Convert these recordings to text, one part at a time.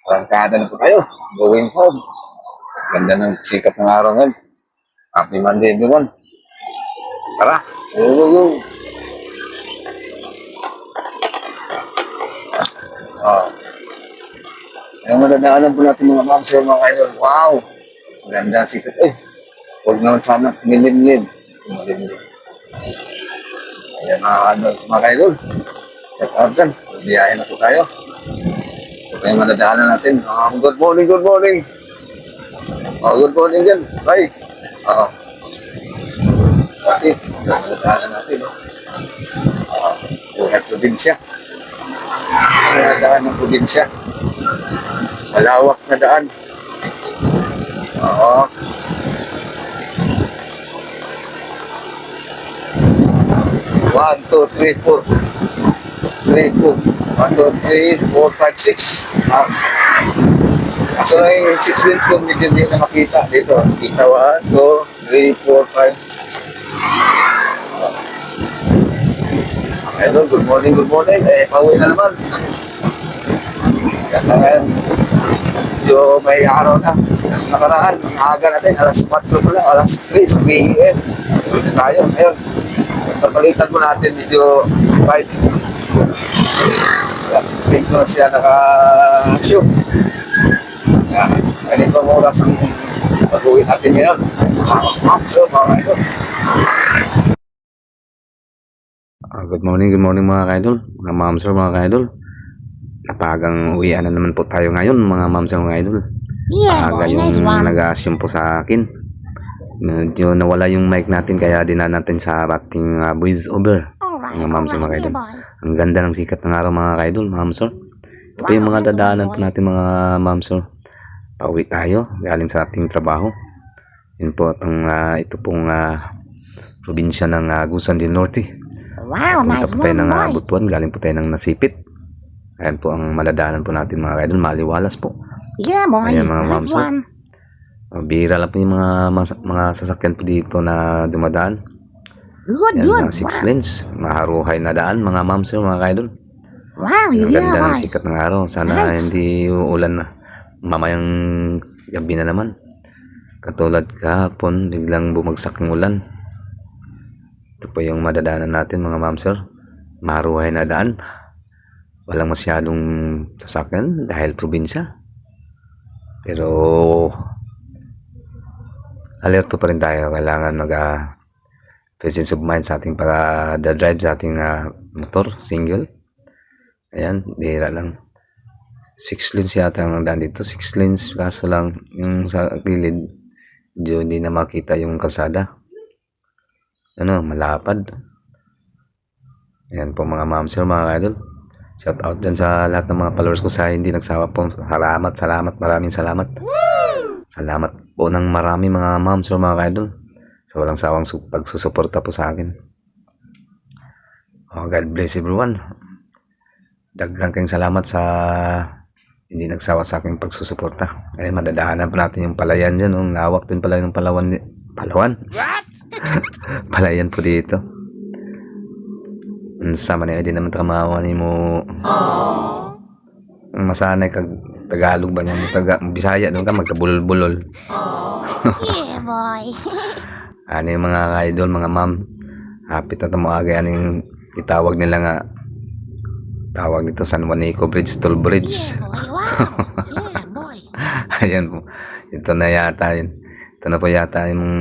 Arangkada na po tayo. Going home. Ganda ng sikat ng araw ngayon. Happy Monday everyone. Tara. Go, go, go. Oh. Yung madadaanan po natin mga ma'am sir, mga idol. Wow. Ganda ang sikat. Huwag naman sana. Nilimlim. Nilimlim. Ayan mga idol. Check out dyan. Biyahe na po tayo. Ito yung madadaanan natin. Good morning, good morning. Good morning dyan. Bye. Okay. Madadaanan natin. Buhay probinsya. Madadaan ng probinsya. Malawak na daan. Oo. One, two, three, four. 3, 2, 1, 2, 3, 4, 5, 6. So, yung 6 lanes ko, medyo hindi na makita dito. Kita 1, 2, 3, 4, 5, 6. Hello, good morning, good morning. Pauwi na naman. Kaya medyo may araw na. Nakaraan, ang aga natin, alas 4 pala, alas 3 sa PM. Dito tayo, ayun. Pagpalitan mo natin medyo 5. Signal siya naka-assume. Ganito ang oras ang pag-uwi natin ngayon. So, mga idol. Good morning mga kaidol. Mga ma'am sir, mga kaidol. Napagang uwian na naman po tayo ngayon mga ma'am sir, mga idol. Aga yung nag-assume po sa akin. Medyo nawala yung mic natin kaya din na natin sa ating voice over. Mga ma'am sir, mga kaidol. Ang ganda ng sikat ng araw mga kaidol, ma'am sir. Ito pa yung mga dadaanan po natin mga ma'am sir. Pauwi tayo galing sa ating trabaho. Yun po ito pong probinsya ng Agusan del Norte. Wow, punta nice po tayo one, ng boy. Butuan, galing po tayo ng Nasipit. Ayan po ang madadaanan po natin mga kaidol, maliwalas po. Yeah, boy. Ayan mga ma'am Nice sir. one. Bihira lang po yung mga sasakyan po dito na dumadaan. Good, Yan, good. 6 lanes. Maharuhay na daan mga ma'am sir, mga kaidol. Wow, Ang yeah, ganda ng boy. sikat ng araw. Sana Nice. hindi uulan na. Mamayang gabi na naman. Katulad kahapon, biglang bumagsak yung ulan. Ito po yung madadaanan natin mga ma'am sir. Maharuhay na daan. Walang masyadong sasakyan dahil probinsya. Pero alerto pa rin tayo. Kailangan presence of mind sa ating drive sa ating motor, single. Ayan, bihira lang. 6 lanes yata ang daan dito. 6 lanes, kaso lang yung sa gilid, hindi na makita yung kalsada. Malapad. Ayan po mga ma'am sir, mga idol. Shout out dyan sa lahat ng mga followers ko sa hindi nagsawa po. Salamat, maraming salamat. Salamat po ng marami mga ma'am sir, mga idol. Sa walang sawang pagsusuporta po sa akin. God bless everyone. Daghang kayong salamat sa hindi nagsawa sa aking pagsusuporta. Ay, madadaanan po natin yung palayan dyan. Lawak din pala yung Palawan. Palayan po dito. Sama na din naman tramawa ni mo. Masanay kag Tagalog ba niya? Bisaya doon ka magkabulol-bulol. Yeah, boy. Ano yung mga idol, mga ma'am, hapit na tumuagay yung itawag nila nga, tawag nito San Juanico Bridge, Toll Bridge. Yeah, boy. Wow. Yeah, boy. Ayan po, ito na yata yun. Ito na po yata yung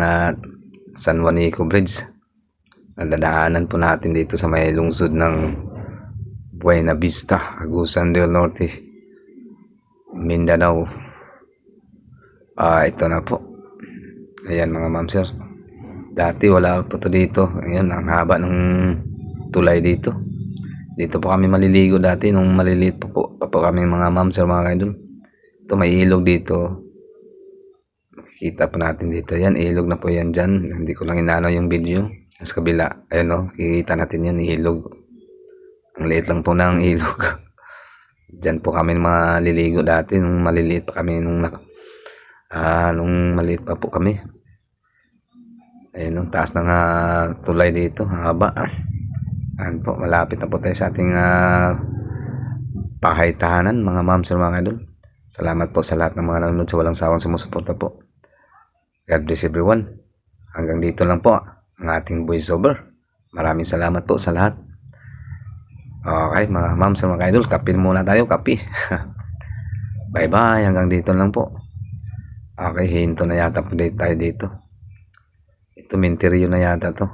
San Juanico Bridge. Nadadaanan po natin dito sa may lungsod ng Buena Vista, Agusan del Norte, Mindanao. Ito na po. Ayan mga ma'am sir. Dati wala po to dito. Ayan, ang haba ng tulay dito. Dito po kami maliligo dati nung maliliit pa po kami mga ma'am sir, mga idol. Ito may ilog dito. Makikita po natin dito. Yan, ilog na po yan dyan. Hindi ko lang inano yung video. Sa kabila, ayan o, kikita natin yan, ilog. Ang liit lang po ng ilog. Dyan po kami maliligo dati nung maliliit pa kami nung maliit pa po kami. Ayun, ang taas ng tulay dito, haba. Ayan po, malapit na po tayo sa ating bahay tahanan, mga ma'am sir, mga idol. Salamat po sa lahat ng mga nanonood, sa walang sawang sumusuporta po. God bless everyone. Hanggang dito lang po ang ating voiceover. Maraming salamat po sa lahat. Okay, mga ma'am sa mga idol, kape muna tayo, kape. Bye-bye, hanggang dito lang po. Okay, hinto na yata po tayo dito. Ito, menteryo na yata to.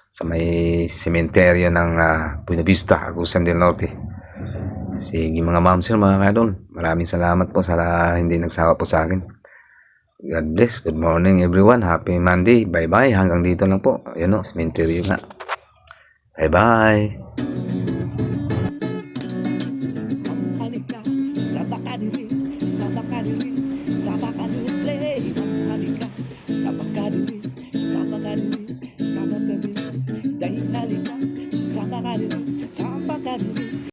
Sa may sementeryo ng Buena Vista, Agusan del Norte. Sige mga ma'am sir, mga idol, maraming salamat po sa hindi nagsawa po sa akin. God bless. Good morning everyone. Happy Monday. Bye-bye. Hanggang dito lang po. Ayun o, sementeryo nga. Bye-bye.